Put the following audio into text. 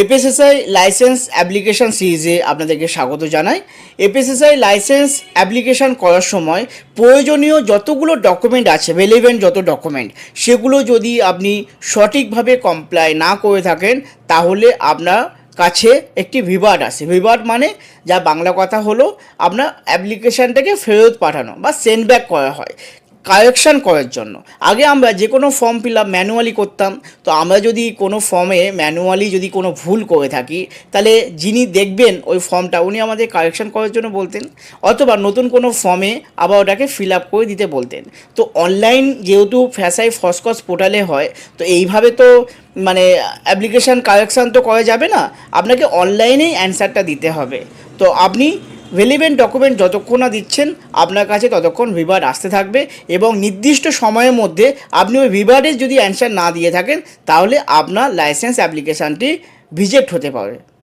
এপিএসএসআই licence application সিরিজে আপনাদেরকে স্বাগত জানাই। এপিএসএসআই লাইসেন্স অ্যাপ্লিকেশন করার সময় প্রয়োজনীয় যতগুলো ডকুমেন্ট আছে, রেলেভেন্ট যত ডকুমেন্ট, সেগুলো যদি আপনি সঠিকভাবে কমপ্লাই না করে থাকেন তাহলে আপনার কাছে একটি ভিভার্ট আসে। ভিভার্ট মানে যা বাংলা কথা হলো আপনার অ্যাপ্লিকেশানটাকে ফেরত পাঠানো বা সেন্ড ব্যাক করা হয় কারেকশান করার জন্য। আগে আমরা যে কোনো ফর্ম ফিল আপ ম্যানুয়ালি করতাম, তো আমরা যদি কোনো ফর্মে ম্যানুয়ালি যদি কোনো ভুল করে থাকি তাহলে যিনি দেখবেন ওই ফর্মটা উনি আমাদের কারেকশান করার জন্য বলতেন, অথবা নতুন কোনো ফর্মে আবার ওটাকে ফিল আপ করে দিতে বলতেন। তো অনলাইন যেহেতু ফ্যাসাই ফসকস পোর্টালে হয়, তো এইভাবে তো মানে অ্যাপ্লিকেশান কারেকশান তো করা যাবে না, আপনাকে অনলাইনেই অ্যান্সারটা দিতে হবে। তো আপনি রেলিভেন্ট ডকুমেন্ট যতক্ষণ না দিচ্ছেন আপনার কাছে ততক্ষণ ভিভার্ট আসতে থাকবে, এবং নির্দিষ্ট সময়ের মধ্যে আপনি ওই ভিভার্টের যদি অ্যান্সার না দিয়ে থাকেন তাহলে আপনার লাইসেন্স অ্যাপ্লিকেশানটি রিজেক্ট হতে পারে।